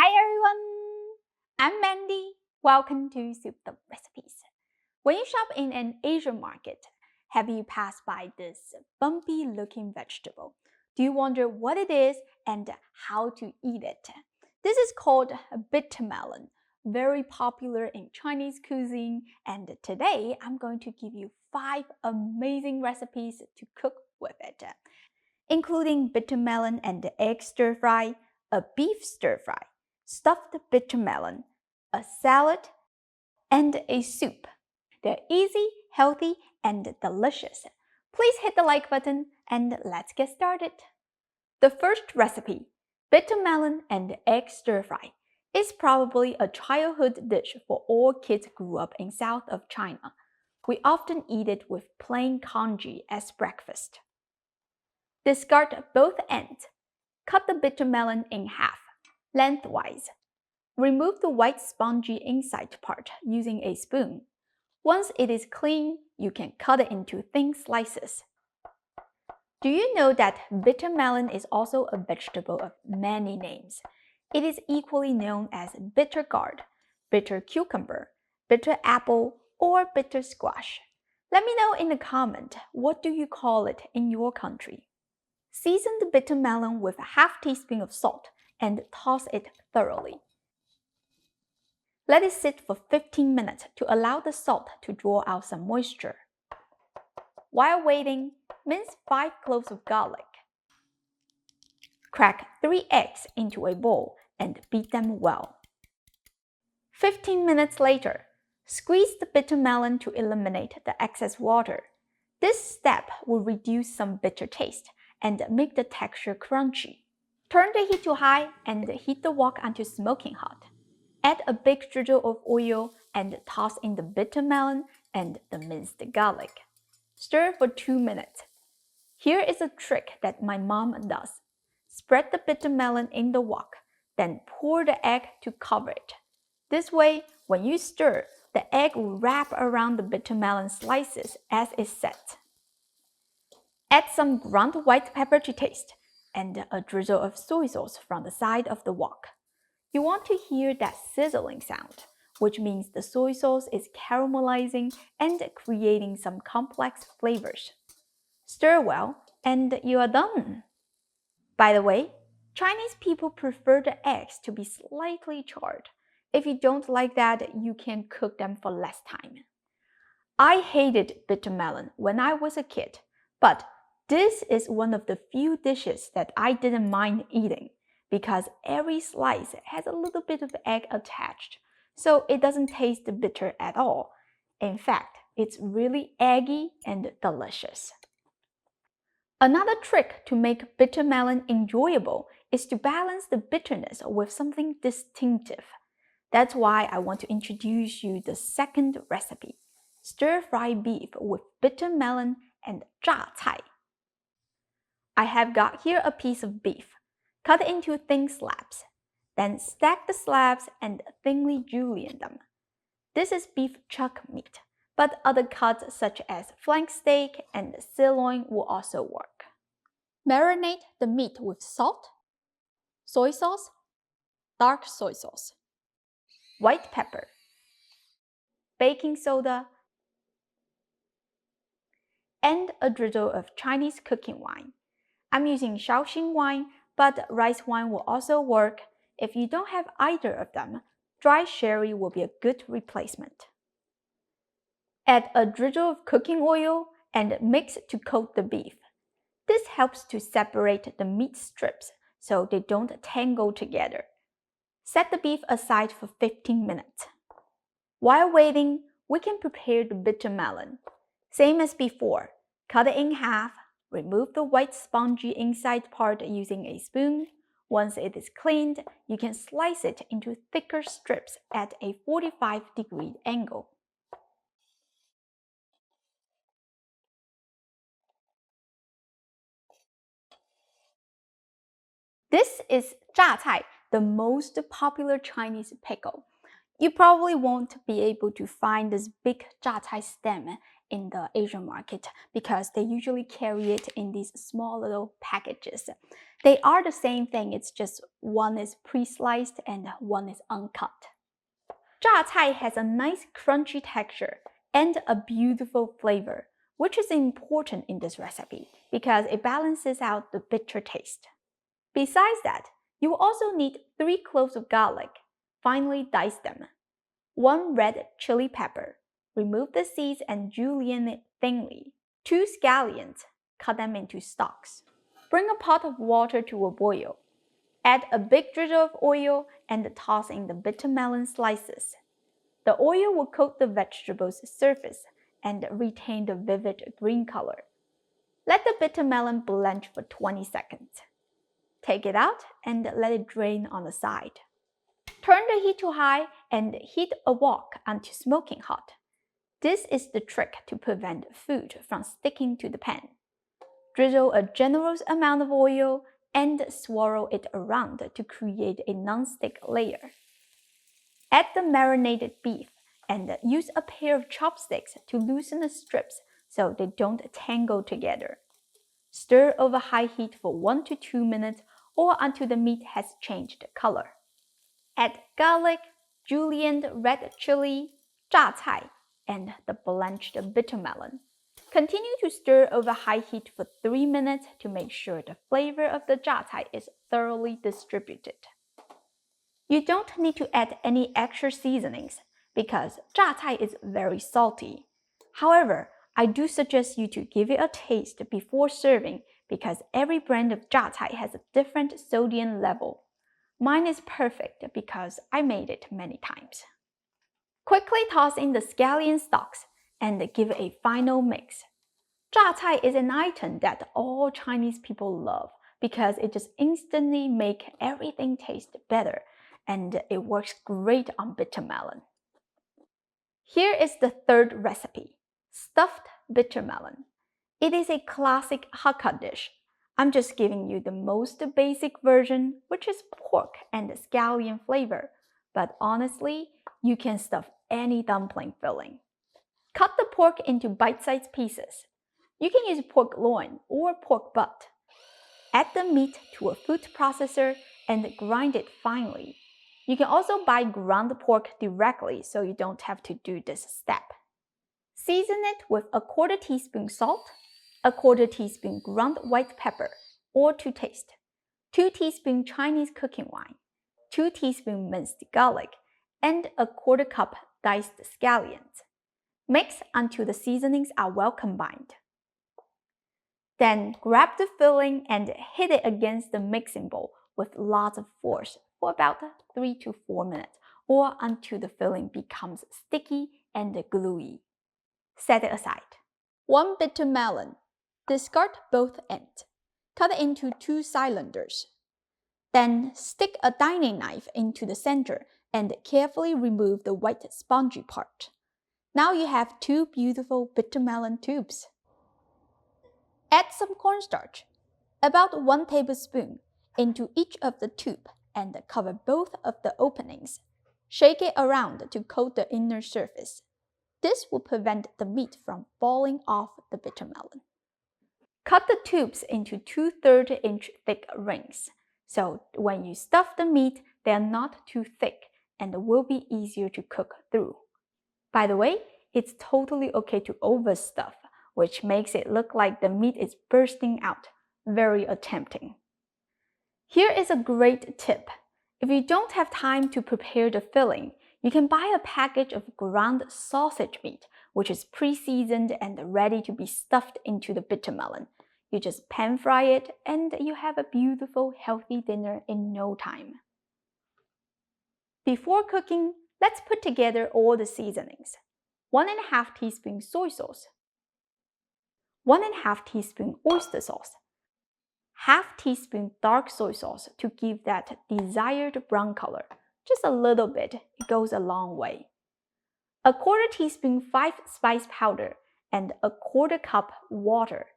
Hi everyone, I'm Mandy. Welcome to Soup the Recipes. When you shop in an Asian market, have you passed by this bumpy looking vegetable? Do you wonder what it is and how to eat it? This is called bitter melon, very popular in Chinese cuisine, and today I'm going to give you 5 amazing recipes to cook with it, including bitter melon and egg stir-fry, a beef stir-fry, stuffed bitter melon, a salad, and a soup. They're easy, healthy, and delicious. Please hit the like button and let's get started. The first recipe, bitter melon and egg stir-fry, is probably a childhood dish for all kids who grew up in south of China. We often eat it with plain congee as breakfast. Discard both ends. Cut the bitter melon in half, lengthwise. Remove the white spongy inside part using a spoon. Once it is clean, you can cut it into thin slices. Do you know that bitter melon is also a vegetable of many names? It is equally known as bitter gourd, bitter cucumber, bitter apple, or bitter squash. Let me know in the comment, what do you call it in your country? Season the bitter melon with a half teaspoon of salt and toss it thoroughly. Let it sit for 15 minutes to allow the salt to draw out some moisture. While waiting, mince 5 cloves of garlic. Crack 3 eggs into a bowl and beat them well. 15 minutes later, squeeze the bitter melon to eliminate the excess water. This step will reduce some bitter taste and make the texture crunchy. Turn the heat to high and heat the wok until smoking hot. Add a big drizzle of oil and toss in the bitter melon and the minced garlic. Stir for 2 minutes. Here is a trick that my mom does. Spread the bitter melon in the wok, then pour the egg to cover it. This way, when you stir, the egg will wrap around the bitter melon slices as it sets. Add some ground white pepper to taste and a drizzle of soy sauce from the side of the wok. You want to hear that sizzling sound, which means the soy sauce is caramelizing and creating some complex flavors. Stir well, and you are done. By the way, Chinese people prefer the eggs to be slightly charred. If you don't like that, you can cook them for less time. I hated bitter melon when I was a kid, but this is one of the few dishes that I didn't mind eating, because every slice has a little bit of egg attached, so it doesn't taste bitter at all. In fact, it's really eggy and delicious. Another trick to make bitter melon enjoyable is to balance the bitterness with something distinctive. That's why I want to introduce you the second recipe, stir-fry beef with bitter melon and 榨菜. I have got here a piece of beef. Cut it into thin slabs. Then stack the slabs and thinly julienne them. This is beef chuck meat, but other cuts such as flank steak and sirloin will also work. Marinate the meat with salt, soy sauce, dark soy sauce, white pepper, baking soda, and a drizzle of Chinese cooking wine. I'm using Shaoxing wine, but rice wine will also work. If you don't have either of them, dry sherry will be a good replacement. Add a drizzle of cooking oil and mix to coat the beef. This helps to separate the meat strips so they don't tangle together. Set the beef aside for 15 minutes. While waiting, we can prepare the bitter melon. Same as before, cut it in half. Remove the white spongy inside part using a spoon. Once it is cleaned, you can slice it into thicker strips at a 45-degree angle. This is 榨菜, the most popular Chinese pickle. You probably won't be able to find this big 榨菜 stem in the Asian market because they usually carry it in these small little packages. They are the same thing, it's just one is pre-sliced and one is uncut. 榨菜 has a nice crunchy texture and a beautiful flavor, which is important in this recipe because it balances out the bitter taste. Besides that, you will also need 3 cloves of garlic. Finely dice them. 1 red chili pepper. Remove the seeds and julienne it thinly. 2 scallions. Cut them into stalks. Bring a pot of water to a boil. Add a big drizzle of oil and toss in the bitter melon slices. The oil will coat the vegetable's surface and retain the vivid green color. Let the bitter melon blanch for 20 seconds. Take it out and let it drain on the side. Turn the heat to high and heat a wok until smoking hot. This is the trick to prevent food from sticking to the pan. Drizzle a generous amount of oil and swirl it around to create a non-stick layer. Add the marinated beef and use a pair of chopsticks to loosen the strips so they don't tangle together. Stir over high heat for 1 to 2 minutes or until the meat has changed color. Add garlic, julienned red chili, 榨菜, and the blanched bitter melon. Continue to stir over high heat for 3 minutes to make sure the flavor of the 榨菜 is thoroughly distributed. You don't need to add any extra seasonings because 榨菜 is very salty. However, I do suggest you to give it a taste before serving because every brand of 榨菜 has a different sodium level. Mine is perfect because I made it many times. Quickly toss in the scallion stalks and give it a final mix. 榨菜 is an item that all Chinese people love because it just instantly makes everything taste better and it works great on bitter melon. Here is the third recipe, stuffed bitter melon. It is a classic Hakka dish. I'm just giving you the most basic version, which is pork and scallion flavor, but honestly, you can stuff any dumpling filling. Cut the pork into bite-sized pieces. You can use pork loin or pork butt. Add the meat to a food processor and grind it finely. You can also buy ground pork directly so you don't have to do this step. Season it with a 1/4 teaspoon salt, a 1/4 teaspoon ground white pepper, or to taste, 2 teaspoons Chinese cooking wine, 2 teaspoons minced garlic, and a 1/4 cup diced scallions. Mix until the seasonings are well combined. Then grab the filling and hit it against the mixing bowl with lots of force for about 3 to 4 minutes or until the filling becomes sticky and gluey. Set it aside. 1 bitter melon. Discard both ends. Cut it into 2 cylinders. Then stick a dining knife into the center and carefully remove the white spongy part. Now you have 2 beautiful bitter melon tubes. Add some cornstarch, about 1 tablespoon, into each of the tube and cover both of the openings. Shake it around to coat the inner surface. This will prevent the meat from falling off the bitter melon. Cut the tubes into 2 30-inch thick rings, so when you stuff the meat, they are not too thick and will be easier to cook through. By the way, it's totally okay to overstuff, which makes it look like the meat is bursting out. Very tempting. Here is a great tip. If you don't have time to prepare the filling, you can buy a package of ground sausage meat, which is pre-seasoned and ready to be stuffed into the bitter melon. You just pan fry it and you have a beautiful, healthy dinner in no time. Before cooking, let's put together all the seasonings. 1½ teaspoon soy sauce, 1½ teaspoon oyster sauce, ½ teaspoon dark soy sauce to give that desired brown color. Just a little bit, it goes a long way. A 1/4 teaspoon 5-spice powder and a 1/4 cup water.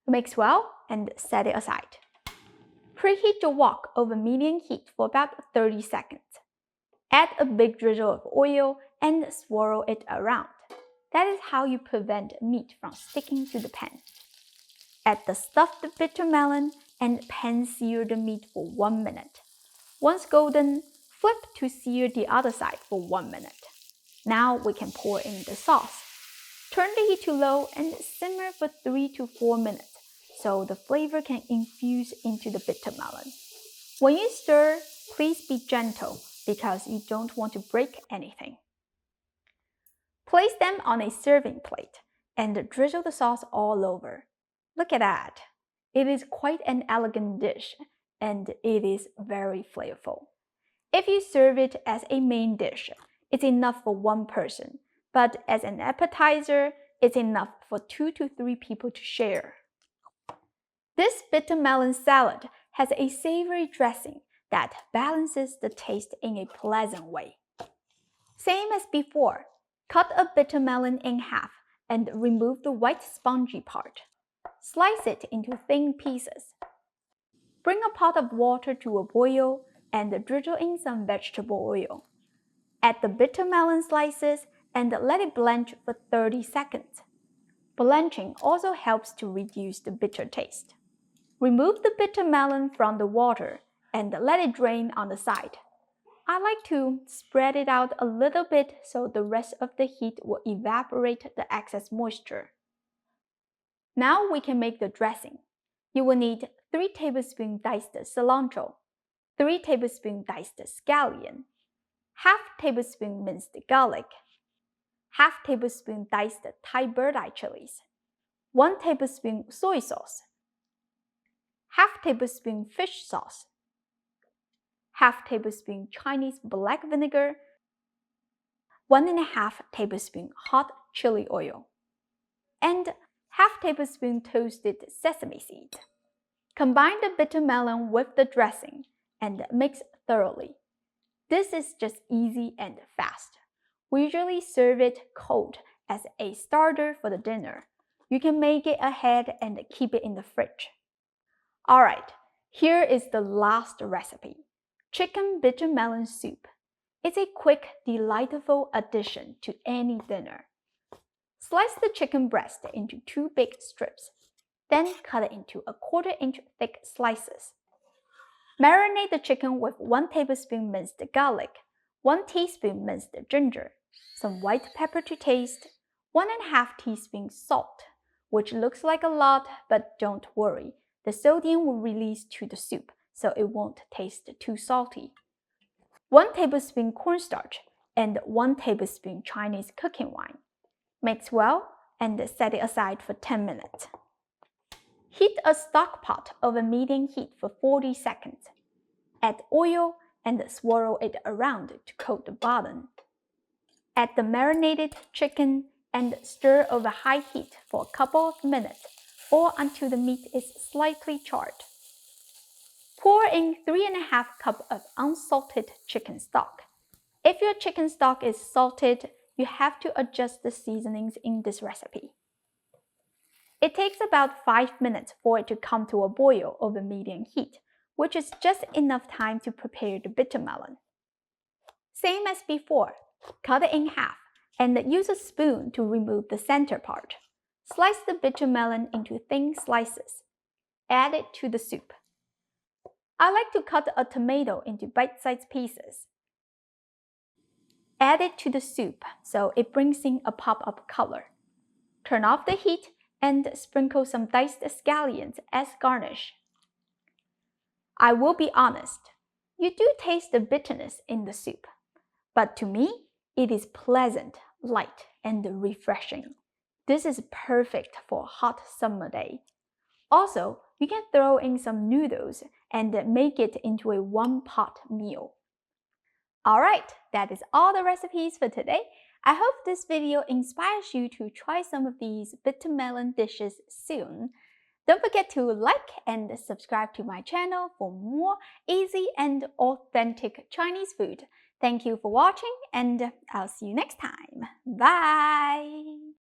Mix well and set it aside. Preheat your wok over medium heat for about 30 seconds. Add a big drizzle of oil and swirl it around. That is how you prevent meat from sticking to the pan. Add the stuffed bitter melon and pan-sear the meat for 1 minute. Once golden, flip to sear the other side for 1 minute. Now we can pour in the sauce. Turn the heat to low and simmer for 3 to 4 minutes so the flavor can infuse into the bitter melon. When you stir, please be gentle because you don't want to break anything. Place them on a serving plate and drizzle the sauce all over. Look at that! It is quite an elegant dish and it is very flavorful. If you serve it as a main dish, it's enough for 1 person, but as an appetizer, it's enough for 2 to 3 people to share. This bitter melon salad has a savory dressing that balances the taste in a pleasant way. Same as before, cut a bitter melon in half and remove the white spongy part. Slice it into thin pieces. Bring a pot of water to a boil and drizzle in some vegetable oil. Add the bitter melon slices and let it blanch for 30 seconds. Blanching also helps to reduce the bitter taste. Remove the bitter melon from the water and let it drain on the side. I like to spread it out a little bit so the rest of the heat will evaporate the excess moisture. Now we can make the dressing. You will need 3 tablespoons diced cilantro, 3 tablespoons diced scallion, half tablespoon minced garlic, half tablespoon diced Thai bird-eye chilies, 1 tablespoon soy sauce, half tablespoon fish sauce, half tablespoon Chinese black vinegar, 1.5 tablespoon hot chili oil, and half tablespoon toasted sesame seed. Combine the bitter melon with the dressing and mix thoroughly. This is just easy and fast. We usually serve it cold as a starter for the dinner. You can make it ahead and keep it in the fridge. Alright, here is the last recipe. Chicken bitter melon soup. It's a quick, delightful addition to any dinner. Slice the chicken breast into 2 big strips, then cut it into 1/4 inch thick slices. Marinate the chicken with 1 tablespoon minced garlic, 1 teaspoon minced ginger, some white pepper to taste, 1.5 teaspoons salt, which looks like a lot, but don't worry, the sodium will release to the soup, so it won't taste too salty. 1 tablespoon cornstarch and 1 tablespoon Chinese cooking wine. Mix well and set it aside for 10 minutes. Heat a stock pot over medium heat for 40 seconds. Add oil and swirl it around to coat the bottom. Add the marinated chicken and stir over high heat for a couple of minutes or until the meat is slightly charred. Pour in 3.5 cups of unsalted chicken stock. If your chicken stock is salted, you have to adjust the seasonings in this recipe. It takes about 5 minutes for it to come to a boil over medium heat, which is just enough time to prepare the bitter melon. Same as before, cut it in half and use a spoon to remove the center part. Slice the bitter melon into thin slices. Add it to the soup. I like to cut a tomato into bite-sized pieces. Add it to the soup so it brings in a pop of color. Turn off the heat and sprinkle some diced scallions as garnish. I will be honest, you do taste the bitterness in the soup, but to me, it is pleasant, light, and refreshing. This is perfect for a hot summer day. Also, you can throw in some noodles and make it into a one-pot meal. Alright, that is all the recipes for today. I hope this video inspires you to try some of these bitter melon dishes soon. Don't forget to like and subscribe to my channel for more easy and authentic Chinese food. Thank you for watching and I'll see you next time. Bye!